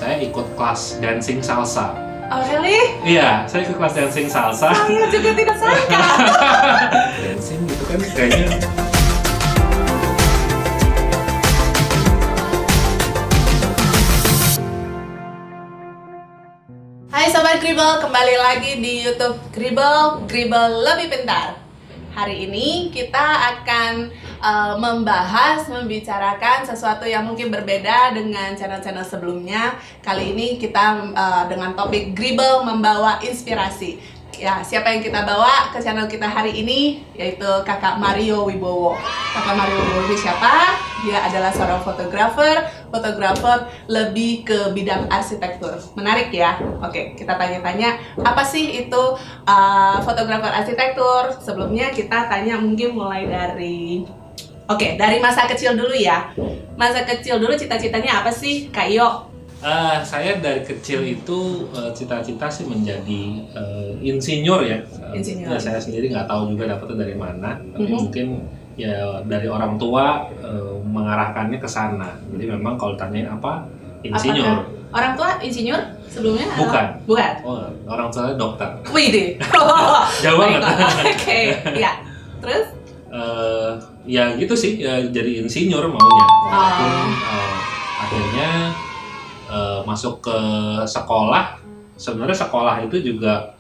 saya ikut kelas dancing salsa. Oh really? Iya, saya ikut kelas dancing salsa. Saya juga tidak sangka. Dancing gitu kan kayaknya. Hai Sobat Gribble, kembali lagi di YouTube Gribble Lebih Pintar. Hari ini kita akan membicarakan sesuatu yang mungkin berbeda dengan channel-channel sebelumnya. Kali ini kita dengan topik Gribble membawa inspirasi. Ya, siapa yang kita bawa ke channel kita hari ini? Yaitu Kakak Mario Wibowo. Kakak Mario Wibowo ini siapa? Dia adalah seorang fotografer lebih ke bidang arsitektur. Menarik ya? Oke, kita tanya-tanya apa sih itu fotografer arsitektur? Sebelumnya kita tanya mungkin mulai dari dari masa kecil dulu ya. Masa kecil dulu cita-citanya apa sih, Kak Yo? Saya dari kecil itu cita-cita sih menjadi insinyur ya. Insinyur. Ya, saya sendiri nggak tahu juga dapetnya dari mana, tapi mungkin ya dari orang tua mengarahkannya ke sana. Jadi memang kalau tanyain apa, insinyur. Apakah orang tua insinyur sebelumnya? Bukan. Bukan. Oh, orang tua dokter. Wih deh. Jauh banget. Oke, ya. Terus? Ya gitu sih, jadi insinyur maunya. Walaupun akhirnya masuk ke sekolah. Sebenarnya sekolah itu juga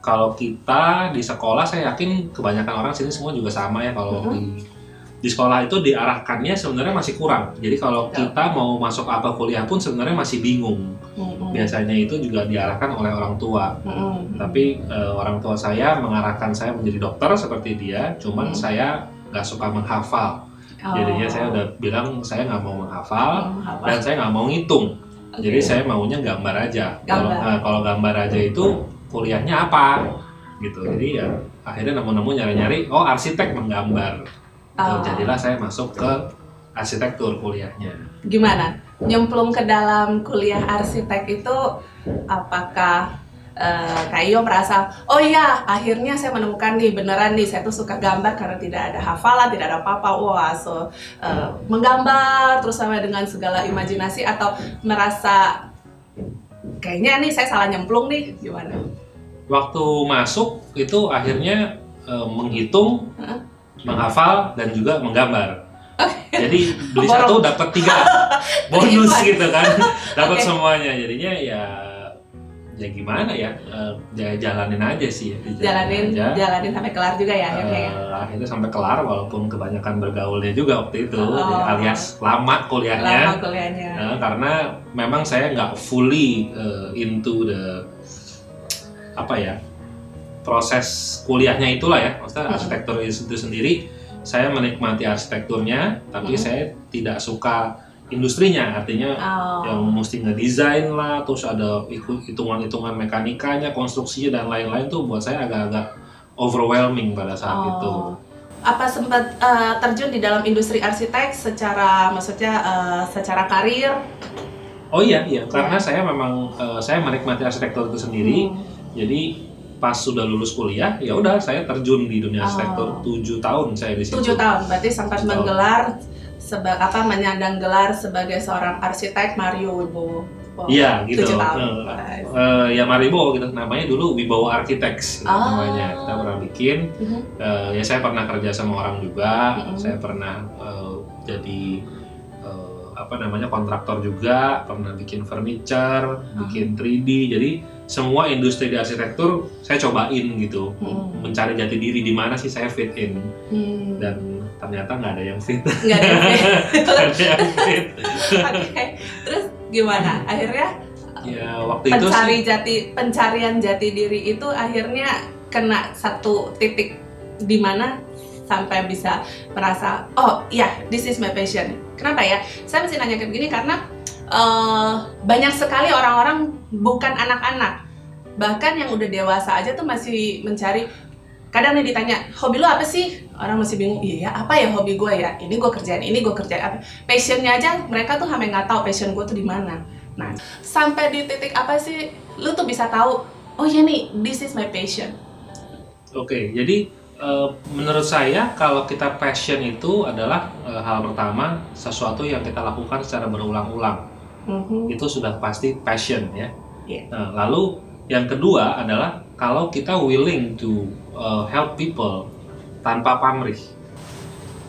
kalau kita di sekolah, saya yakin kebanyakan orang sini semua juga sama ya. Kalau di sekolah itu diarahkannya sebenarnya masih kurang. Jadi kalau kita mau masuk apa kuliah pun sebenarnya masih bingung. Biasanya itu juga diarahkan oleh orang tua. Tapi orang tua saya mengarahkan saya menjadi dokter seperti dia. Cuman saya nggak suka menghafal. Jadinya saya udah bilang saya nggak mau menghafal dan saya nggak mau ngitung. Jadi saya maunya gambar aja. Kalau gambar aja itu kuliahnya apa gitu. Jadi ya akhirnya nemu-nemu nyari-nyari, oh arsitek menggambar. Jadilah saya masuk ke arsitektur kuliahnya. Gimana? Nyemplung ke dalam kuliah arsitek itu apakah Kak Iyo merasa, oh iya akhirnya saya menemukan nih, beneran nih saya tuh suka gambar karena tidak ada hafalan, tidak ada apa-apa. Wah, menggambar terus sama dengan segala imajinasi, atau merasa kayaknya nih saya salah nyemplung nih, gimana? Waktu masuk itu akhirnya menghitung, menghafal dan juga menggambar. Jadi beli satu dapat 3 bonus gitu kan, dapat semuanya. Jadinya ya gimana ya, jalanin aja sih ya. Jalanin sampai kelar juga ya. Akhirnya sampai kelar walaupun kebanyakan bergaulnya juga waktu itu, alias lama kuliahnya. Karena memang saya nggak fully into the proses kuliahnya itulah ya. Maksudnya arsitektur itu sendiri, saya menikmati arsitekturnya, tapi saya tidak suka industrinya, artinya yang mesti ngedesain lah, terus ada hitungan-hitungan mekanikanya, konstruksinya dan lain-lain tuh buat saya agak-agak overwhelming pada saat itu. Apa sempat terjun di dalam industri arsitek secara secara karir? Oh iya, karena saya memang saya menikmati arsitektur itu sendiri. Jadi pas sudah lulus kuliah, ya udah saya terjun di dunia arsitektur. 7 tahun saya di situ. 7 tahun, berarti sempat menggelar menyandang gelar sebagai seorang arsitek Mario Wibowo. Iya, gitu. 7 tahun. Ya Mario Wibowo gitu, namanya dulu Wibowo Architects gitu, namanya. Kita pernah bikin. Ya saya pernah kerja sama orang juga. Saya pernah jadi kontraktor juga, pernah bikin furniture, bikin 3D. Jadi semua industri di arsitektur saya cobain gitu, mencari jati diri di mana sih saya fit in. Dan ternyata nggak ada yang fit. Nggak ada yang fit. Oke. Terus gimana? Akhirnya ya waktu itu pencarian jati diri itu akhirnya kena satu titik di mana sampai bisa merasa, oh iya, this is my passion. Kenapa ya? Saya mesti nanya kayak begini karena banyak sekali orang-orang, bukan anak-anak, bahkan yang udah dewasa aja tuh masih mencari. Kadang nih ditanya, hobi lo apa sih? Orang masih bingung, iya apa ya hobi gue ya? Ini gue kerjain, ini gue kerjain apa? Passionnya aja mereka tuh hampir nggak tahu passion gue tuh di mana. Nah, sampai di titik apa sih lu tuh bisa tahu, oh ya nih, this is my passion. Oke, jadi menurut saya kalau kita passion itu adalah hal pertama sesuatu yang kita lakukan secara berulang-ulang. Itu sudah pasti passion ya. Yeah. Nah, lalu yang kedua adalah kalau kita willing to help people tanpa pamrih.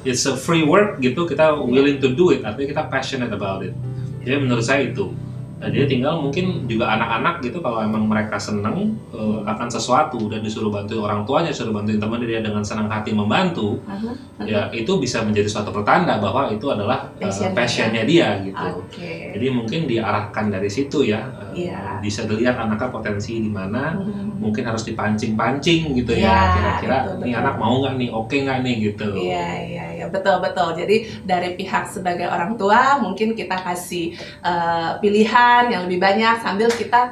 It's a free work gitu, kita willing to do it, artinya kita passionate about it. Jadi menurut saya itu. Nah, dia tinggal mungkin juga anak-anak gitu, kalau emang mereka seneng akan sesuatu dan disuruh bantuin orang tuanya, disuruh bantuin teman dia dengan senang hati membantu, ya itu bisa menjadi suatu pertanda bahwa itu adalah passionnya dia gitu. Jadi mungkin diarahkan dari situ ya, bisa dilihat anaknya potensi di mana, mungkin harus dipancing-pancing gitu ya, kira-kira nih anak mau nggak nih, oke nggak nih gitu. Iya, betul. Jadi dari pihak sebagai orang tua mungkin kita kasih pilihan yang lebih banyak sambil kita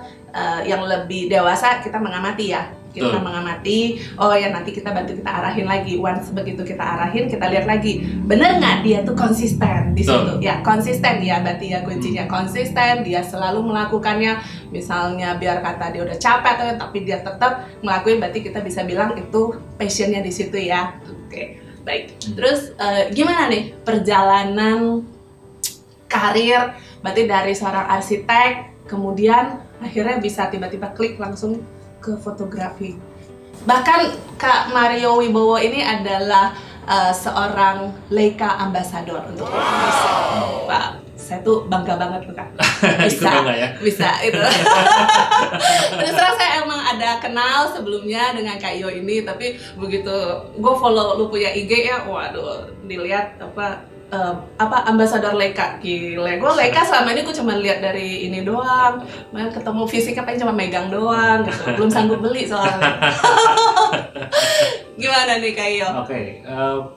yang lebih dewasa kita mengamati ya. Kita mengamati, oh ya nanti kita bantu kita arahin lagi. Once begitu kita arahin, kita lihat lagi bener nggak dia tuh konsisten di situ. Ya konsisten ya, berarti ya kuncinya konsisten. Dia selalu melakukannya. Misalnya biar kata dia udah capek tapi dia tetap ngelakuin, berarti kita bisa bilang itu passionnya di situ ya. Oke, baik. Terus gimana nih perjalanan karir? Berarti dari seorang arsitek kemudian akhirnya bisa tiba-tiba klik langsung ke fotografi. Bahkan Kak Mario Wibowo ini adalah seorang Leica Ambassador untuk Indonesia. Pak, saya tuh bangga banget tuh Kak. Bisa itu. Terus terang saya emang ada kenal sebelumnya dengan Kak Iyo ini, tapi begitu gue follow lu punya IG ya, waduh, dilihat apa ambasador Leica, gile. Gue Leica selama ini gue cuma lihat dari ini doang, ketemu fisiknya paling cuma megang doang gitu. Belum sanggup beli soalnya. Gimana nih Kak Iyo? Oke,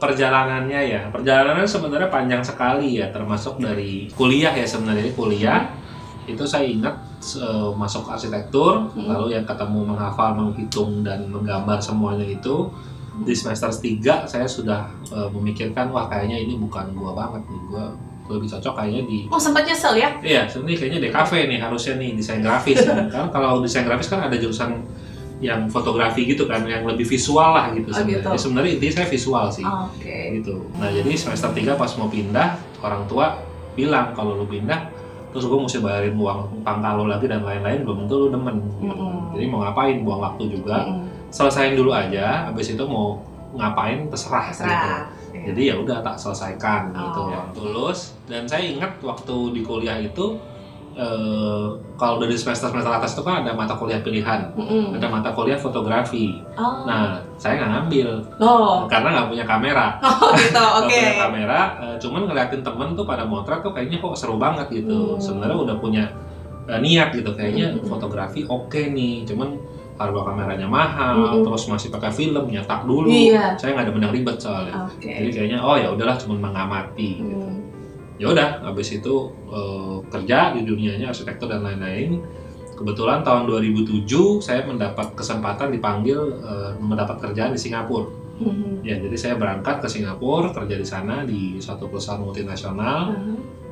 perjalanannya sebenarnya panjang sekali ya, termasuk dari kuliah ya. Sebenarnya kuliah itu saya ingat masuk arsitektur, lalu yang ketemu menghafal, menghitung dan menggambar semuanya itu. Di semester 3 saya sudah memikirkan, wah kayaknya ini bukan gua banget nih, gua lebih cocok kayaknya di... Oh sempat nyesel ya? Iya, sebenarnya kayaknya DKV nih harusnya nih, desain grafis kan. Kalau desain grafis kan ada jurusan yang fotografi gitu kan, yang lebih visual lah gitu sebenarnya. Gitu. Sebenarnya intinya saya visual sih. Gitu. Nah jadi semester 3 pas mau pindah, orang tua bilang kalau lu pindah terus gue mesti bayarin uang pangkal lo lagi dan lain-lain, belum tentu lu demen gitu. Jadi mau ngapain, buang waktu juga. Selesaiin dulu aja, habis itu mau ngapain terserah. Gitu. Jadi ya udah tak selesaikan gitu ya, lulus. Dan saya ingat waktu di kuliah itu kalau dari semester atas itu kan ada mata kuliah pilihan, ada mata kuliah fotografi. Nah saya nggak ngambil karena nggak punya kamera. Gitu, Nggak punya kamera, cuman ngeliatin temen tuh pada motret tuh kayaknya kok seru banget gitu. Sebenarnya udah punya niat gitu, kayaknya fotografi oke nih, cuman harga kameranya mahal, terus masih pakai film, nyetak dulu. Saya nggak ada benang ribet soalnya. Jadi kayaknya oh ya udahlah, cuma mengamati gitu. Ya udah, habis itu kerja di dunianya arsitektur dan lain-lain. Kebetulan tahun 2007 saya mendapat kesempatan dipanggil mendapat kerjaan di Singapura. Ya, jadi saya berangkat ke Singapura, kerja di sana di suatu perusahaan multinasional.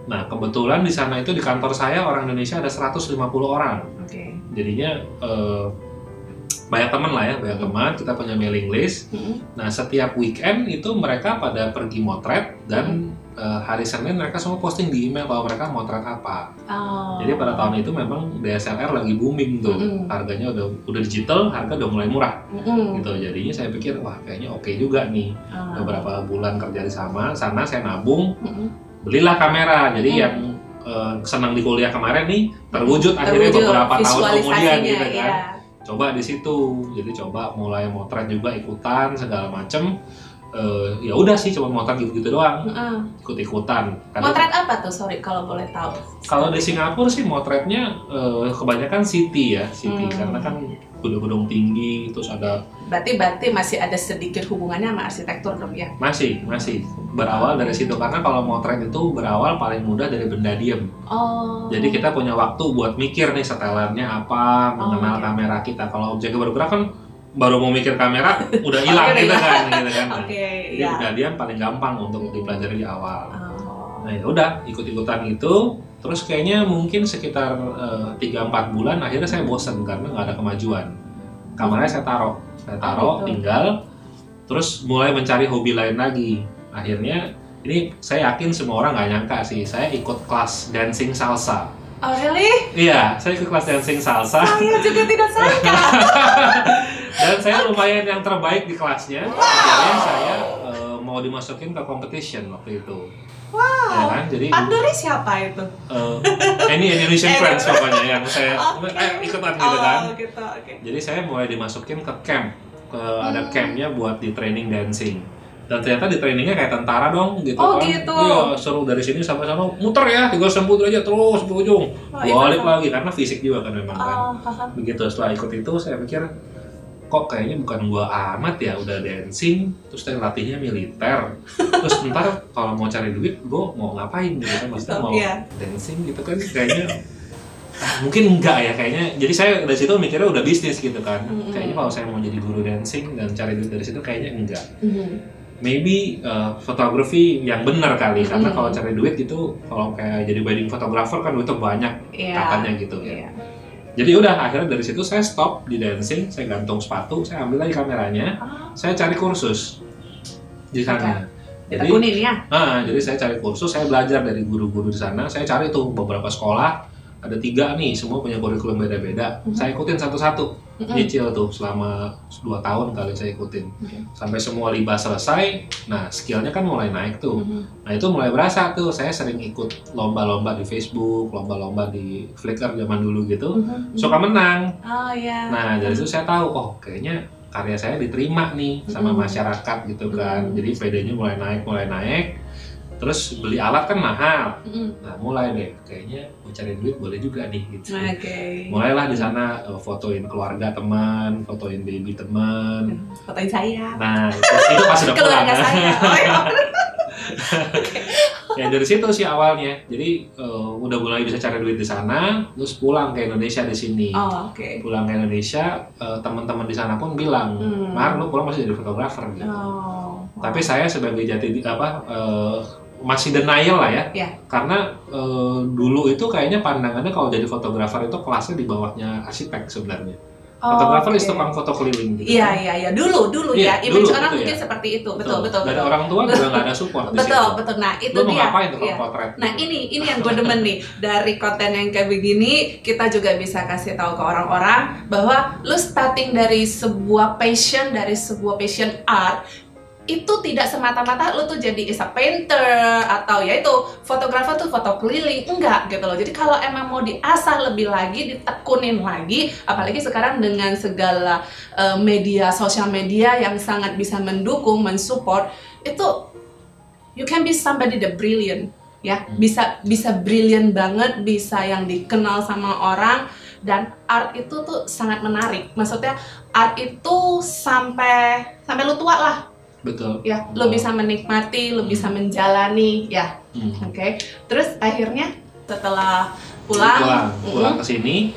Nah, kebetulan di sana itu di kantor saya orang Indonesia ada 150 orang. Jadinya banyak teman lah ya, banyak teman, kita punya mailing list. Nah setiap weekend itu mereka pada pergi motret dan hari Senin mereka semua posting di email bahwa mereka motret apa. Jadi pada tahun itu memang DSLR lagi booming tuh, harganya udah digital, harga udah mulai murah gitu. Jadinya saya pikir wah kayaknya oke juga nih. Beberapa bulan kerja di sana saya nabung, belilah kamera. Jadi yang senang di kuliah kemarin nih terwujud akhirnya beberapa tahun kemudian gitu kan. Coba di situ, jadi coba mulai motret juga, ikutan segala macem. Ya udah sih cuma motret gitu-gitu doang, ikut-ikutan. Motret apa tuh, sorry kalau boleh tahu? Kalau di Singapura sih motretnya kebanyakan city ya, karena kan gedung-gedung tinggi, terus ada. Berarti masih ada sedikit hubungannya sama arsitektur dong ya? Masih berawal dari situ, karena kalau motret itu berawal paling mudah dari benda diem. Jadi kita punya waktu buat mikir nih setelannya apa, mengenal kamera kita. Kalau objeknya bergerak kan baru mau mikir kamera udah hilang gitu kan. Jadi benda diem paling gampang untuk dipelajari di awal. Nah ya udah ikut-ikutan itu. Terus kayaknya mungkin sekitar 3-4 bulan akhirnya saya bosan karena nggak ada kemajuan. Kamarnya saya taruh tinggal, terus mulai mencari hobi lain lagi. Akhirnya ini saya yakin semua orang nggak nyangka sih, saya ikut kelas dancing salsa. Oh really? Iya, saya ikut kelas dancing salsa. Saya juga tidak sangka. Dan saya lumayan yang terbaik di kelasnya. Akhirnya saya mau dimasukin ke competition waktu itu. Wow. Ya kan? Jadi partnernya siapa itu? Any Indonesian friends pokoknya yang saya ikutan gitu kan. Oh gitu, oke. Jadi saya mulai dimasukin ke camp. Ada campnya buat di training dancing. Dan ternyata di trainingnya kayak tentara dong gitu Oh, kan. gitu. Iya, suruh dari sini sampai sana muter ya 360 derajat terus ke ujung. Balik lagi karena fisik juga kan memang kan. Begitu setelah ikut itu saya pikir kok kayaknya bukan gua amat ya udah dancing terus saya latihnya militer. Terus ntar kalau mau cari duit gua mau ngapain gitu kan, maksudnya mau dancing gitu kan kayaknya mungkin enggak ya kayaknya. Jadi saya dari situ mikirnya udah bisnis gitu kan. Kayaknya kalau saya mau jadi guru dancing dan cari duit dari situ kayaknya enggak. Maybe fotografi yang benar kali karena kalau cari duit gitu kalau kayak jadi wedding photographer kan duitnya banyak katanya gitu ya. Jadi udah akhirnya dari situ saya stop di dancing, saya gantung sepatu, saya ambil lagi kameranya, saya cari kursus di sana. Jadi jadi saya cari kursus, saya belajar dari guru-guru di sana, saya cari tuh beberapa sekolah, ada 3 nih, semua punya kurikulum beda-beda. Saya ikutin satu-satu. Nyicil tuh selama 2 tahun kali saya ikutin sampai semua liba selesai. Nah skillnya kan mulai naik tuh. Nah itu mulai berasa tuh, saya sering ikut lomba-lomba di Facebook, lomba-lomba di Flickr zaman dulu gitu, suka menang. Nah dari situ saya tahu oh kayaknya karya saya diterima nih sama masyarakat gitu kan. Jadi PD-nya mulai naik. Terus beli alat kan mahal. Nah mulai deh kayaknya mau cari duit boleh juga nih gitu. Mulailah di sana fotoin keluarga teman, fotoin baby teman, fotoin saya. Nah itu pas udah pulang. Keluarga saya. Ya dari situ sih awalnya. Jadi udah mulai bisa cari duit di sana, terus pulang ke Indonesia di sini. Pulang ke Indonesia, teman-teman di sana pun bilang, Mar lu pulang masih jadi fotografer gitu. Tapi saya sebagai masih denial lah ya. Karena dulu itu kayaknya pandangannya kalau jadi fotografer itu kelasnya di bawahnya arsitek sebenarnya. Fotografer itu tukang foto keliling gitu. Iya, dulu ya. Image orang mungkin seperti itu. Betul. Dari orang tua juga nggak ada support di situ. Betul. Nah, itu lu dia. Ngapain tukang potret? Nah, ini yang gue demen nih. Dari konten yang kayak begini, kita juga bisa kasih tahu ke orang-orang bahwa lu starting dari sebuah passion art itu tidak semata-mata lu tuh jadi is a painter atau ya itu fotografer tuh foto keliling, enggak gitu loh. Jadi kalau emang mau diasah lebih lagi, ditekunin lagi, apalagi sekarang dengan segala sosial media yang sangat bisa mendukung, mensupport, itu you can be somebody that brilliant ya, bisa brilliant banget, bisa yang dikenal sama orang. Dan art itu tuh sangat menarik, maksudnya art itu sampai lu tua lah. Betul. Ya, lo bisa menikmati, lo bisa menjalani, ya. Oke. Terus akhirnya setelah pulang ke sini,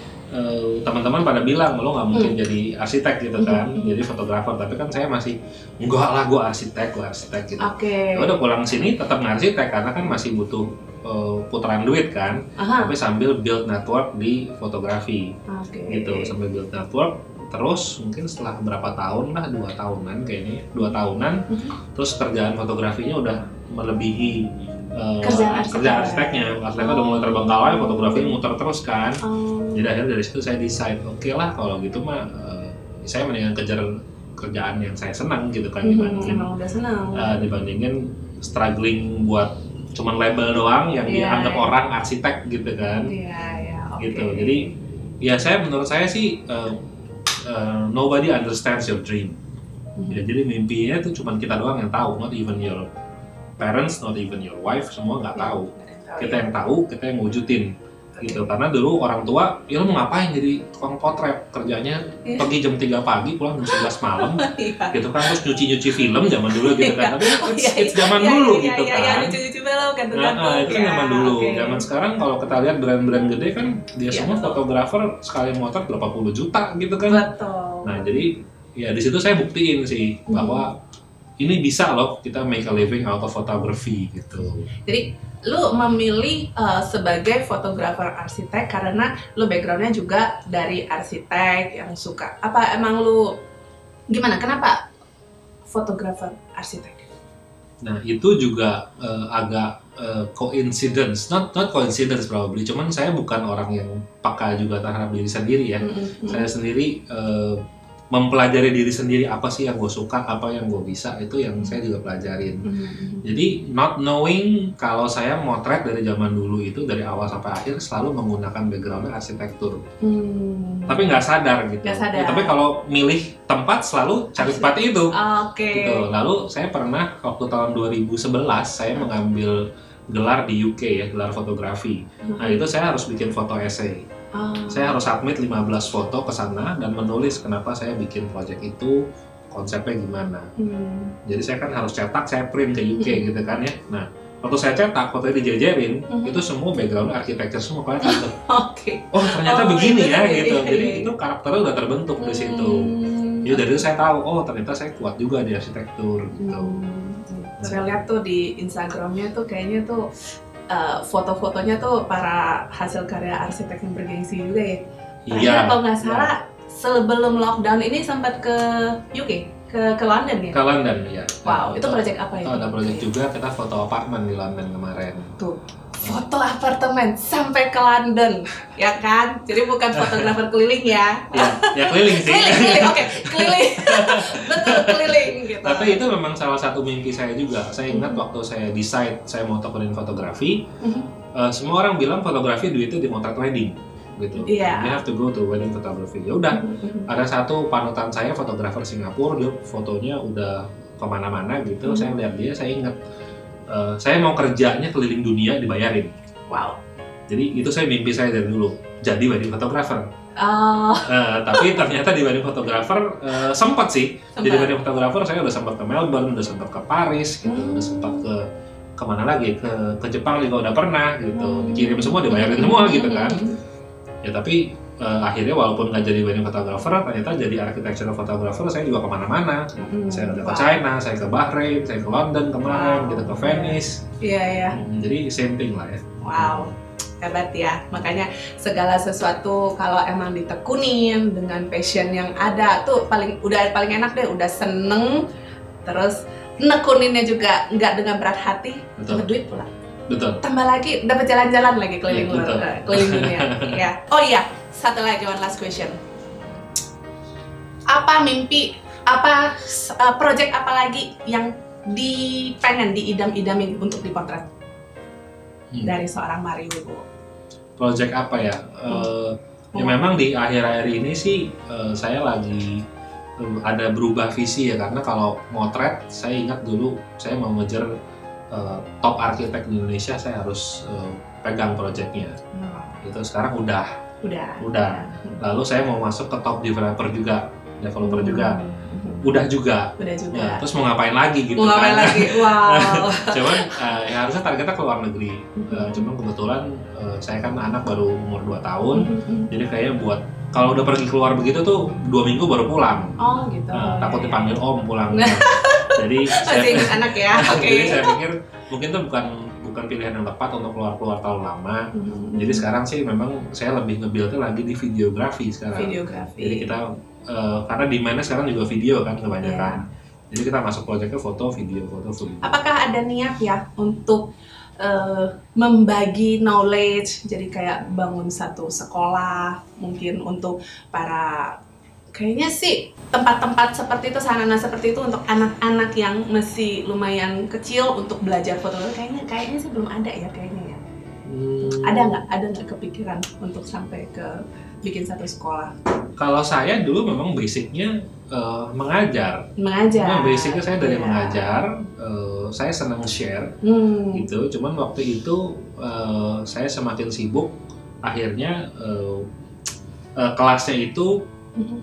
teman-teman pada bilang lo nggak mungkin jadi arsitek gitu kan, jadi fotografer. Tapi kan saya masih enggak lah, gue arsitek gitu. Udah pulang sini tetap ngarsitek karena kan masih butuh putaran duit kan. Tapi sambil build network di fotografi, gitu. Sambil build network. Terus mungkin setelah berapa tahun lah, 2 tahunan kayaknya, 2 tahunan, terus kerjaan fotografinya udah melebihi kerjaan arsiteknya. Arsiteknya udah mulai terbengkalai, fotografinya muter terus kan. Jadi akhirnya dari situ saya decide, oke lah kalau gitu mah saya mendingan kejar kerjaan yang saya senang gitu kan, dibandingin struggling buat cuman label doang yang dianggap orang arsitek gitu kan. Gitu. Jadi ya menurut saya sih nobody understands your dream. Ya, jadi mimpinya itu cuma kita doang yang tahu, not even your parents, not even your wife, semua nggak tahu. Kita yang tahu, kita yang wujudin. Gitu. Karena dulu orang tua, ya lo mau ngapain jadi tukang potret, kerjanya pergi jam 3 pagi, pulang jam 11 malam, gitu kan, terus nyuci film zaman dulu gitu kan. Tapi it's zaman dulu gitu kan. Nyuci film kan. Itu kan zaman dulu. Zaman sekarang kalau kita lihat brand-brand gede kan, dia semua fotografer sekali motret berapa puluh juta gitu kan. Nah jadi ya di situ saya buktiin sih bahwa ini bisa loh kita make a living out of photography gitu. Jadi lu memilih sebagai fotografer arsitek karena lu backgroundnya juga dari arsitek yang suka. Apa emang lu gimana? Kenapa fotografer arsitek? Nah itu juga agak coincidence, not coincidence probably, cuman saya bukan orang yang peka juga terhadap diri sendiri ya. Saya sendiri mempelajari diri sendiri, apa sih yang gue suka, apa yang gue bisa, itu yang saya juga pelajarin. Jadi not knowing kalau saya motret dari zaman dulu itu dari awal sampai akhir selalu menggunakan backgroundnya arsitektur, tapi nggak sadar gitu. Nggak sadar. Ya, tapi kalau milih tempat selalu cari tempat itu. Gitu. Lalu saya pernah waktu tahun 2011 saya mengambil gelar di UK ya, gelar fotografi. Nah itu saya harus bikin foto essay. Saya harus submit 15 foto ke sana dan menulis kenapa saya bikin project itu, konsepnya gimana. Jadi saya kan harus cetak, saya print ke UK gitu kan ya. Nah, waktu saya cetak, fotonya dijejerin, itu semua background arsitektur semua kelihatan tuh. Oh, ternyata begini ya gitu. Jadi itu karakternya udah terbentuk di situ. Jadi dari itu saya tahu, oh ternyata saya kuat juga di arsitektur gitu. Saya lihat tuh di Instagramnya tuh kayaknya tuh foto-fotonya tuh para hasil karya arsitek yang bergengsi juga ya. Terakhir kalau nggak salah sebelum lockdown ini sempat ke UK, ke London ya? Ke London ya. Wow, itu proyek apa ya? Ada proyek juga, kita foto apartemen di London kemarin. Tuh, foto apartemen sampai ke London, ya kan? Jadi bukan fotografer keliling ya? Ya keliling sih. Keliling, oke, keliling. Betul, keliling gitu. Tapi itu memang salah satu mimpi saya juga. Saya ingat waktu saya decide saya mau tekunin fotografi, semua orang bilang fotografi duitnya di motret wedding, gitu. You have to go to wedding photography. Ya udah, ada satu panutan saya fotografer Singapura, dia fotonya udah kemana-mana gitu. Saya lihat dia, saya ingat saya mau kerjanya keliling dunia dibayarin. Wow. Jadi itu saya mimpi saya dari dulu, jadi wedding photographer. Tapi ternyata di wedding photographer sempat sih. Jadi wedding photographer saya udah sempat ke Melbourne, udah sempat ke Paris gitu, udah sempat ke kemana lagi, ke Jepang juga udah pernah gitu. Dikirim semua, dibayarin semua gitu kan. Ya tapi akhirnya walaupun nggak jadi wedding photographer, ternyata jadi architectural photographer saya juga kemana-mana. Saya udah ke China, saya ke Bahrain, saya ke London kemarin, gitu ke Venice. Iya. Jadi same thing lah ya. Wow, hebat ya. Makanya segala sesuatu kalau emang ditekunin dengan passion yang ada tuh udah paling enak deh, udah seneng, terus nekuninnya juga nggak dengan berat hati, dapat duit pula. Betul. Tambah lagi dapat jalan-jalan lagi keliling dunia. Ya. Oh iya, satu lagi, one last question. Apa mimpi, project apa lagi yang pengen diidam-idamin untuk dipotret dari seorang Mario Wibowo? Project apa ya? Ya memang di akhir-akhir ini sih saya lagi ada berubah visi ya, karena kalau motret saya ingat dulu saya mau ngejar top arsitek di Indonesia, saya harus pegang projectnya. Itu sekarang udah. Lalu saya mau masuk ke top developer juga. Udah juga. Ya, terus mau ngapain lagi gitu kan? Wow. Cuman ya harusnya targetnya ke luar negeri. Cuman kebetulan saya kan anak baru umur 2 tahun. Jadi kayaknya buat kalau udah pergi keluar begitu tuh 2 minggu baru pulang. Oh gitu. Takut dipanggil om pulang. Jadi anak ya. Jadi saya pikir mungkin itu bukan pilihan yang tepat untuk keluar terlalu lama. Jadi sekarang sih memang saya lebih nge-build-nya lagi di videografi sekarang. Jadi kita karena demand-nya sekarang juga video kan kebanyakan. Jadi kita masuk proyeknya foto video. Apakah ada niat ya untuk membagi knowledge, jadi kayak bangun satu sekolah mungkin untuk para, kayaknya sih tempat-tempat seperti itu, sarana seperti itu untuk anak-anak yang masih lumayan kecil untuk belajar fotografi? Kayaknya sih belum ada ya kayaknya ya. Ada nggak kepikiran untuk sampai ke bikin satu sekolah? Kalau saya dulu memang basicnya mengajar. Nah, basicnya saya dari mengajar. Saya senang share gitu. Cuman waktu itu saya semakin sibuk, akhirnya kelasnya itu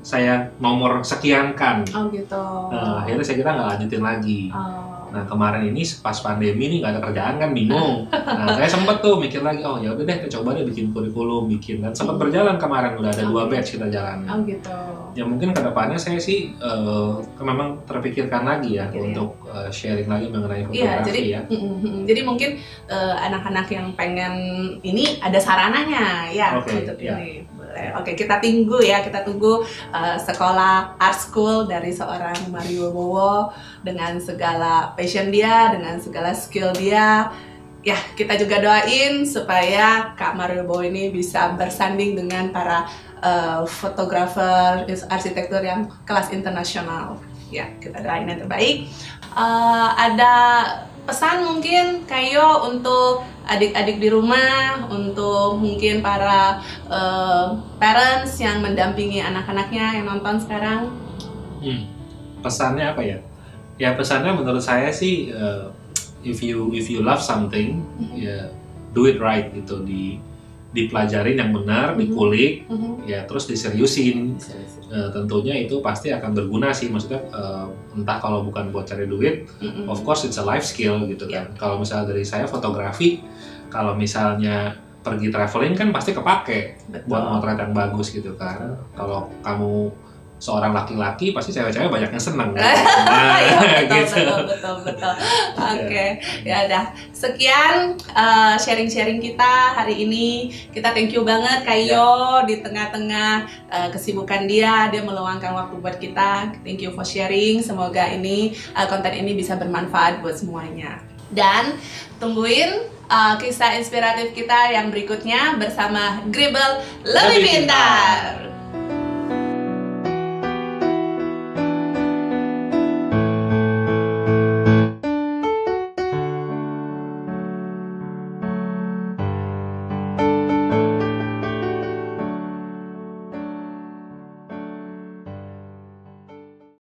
saya nomor sekian kan. Oh gitu. Akhirnya saya kira nggak lanjutin lagi. Nah kemarin ini pas pandemi ini nggak ada kerjaan kan, bingung. Nah saya sempet tuh mikir lagi, oh ya udah deh kita coba deh bikin kurikulum, dan sempat berjalan kemarin, udah ada 2 batch kita jalan. Oh gitu. Ya mungkin kedepannya saya sih memang terpikirkan lagi ya untuk sharing lagi mengenai fotografi ya. Jadi mungkin anak-anak yang pengen ini ada sarananya ya untuk ini. Oke, kita tunggu sekolah art school dari seorang Mario Wibowo dengan segala passion dia, dengan segala skill dia. ya kita juga doain supaya Kak Mario Bowo ini bisa bersanding dengan para fotografer arsitektur yang kelas internasional. Ya, kita doain yang terbaik. Ada pesan mungkin Kayo untuk adik-adik di rumah, untuk mungkin para parents yang mendampingi anak-anaknya yang nonton sekarang? Pesannya apa ya? Ya pesannya menurut saya sih if you love something, ya do it right gitu, dipelajarin yang benar, dikulik, ya terus diseriusin. Tentunya itu pasti akan berguna sih, maksudnya entah kalau bukan buat cari duit, of course it's a life skill gitu kan. Kalau misalnya dari saya fotografi, kalau misalnya pergi traveling kan pasti kepake buat motret yang bagus gitu kan. Kalau kamu seorang laki-laki pasti cewek-cewek banyak yang senang. Gitu. Betul. Oke, ya udah. Sekian sharing-sharing kita hari ini. Kita thank you banget Kayo di tengah-tengah kesibukan dia meluangkan waktu buat kita. Thank you for sharing. Semoga ini konten ini bisa bermanfaat buat semuanya. Dan tungguin kisah inspiratif kita yang berikutnya bersama Gribble Lebih Pintar.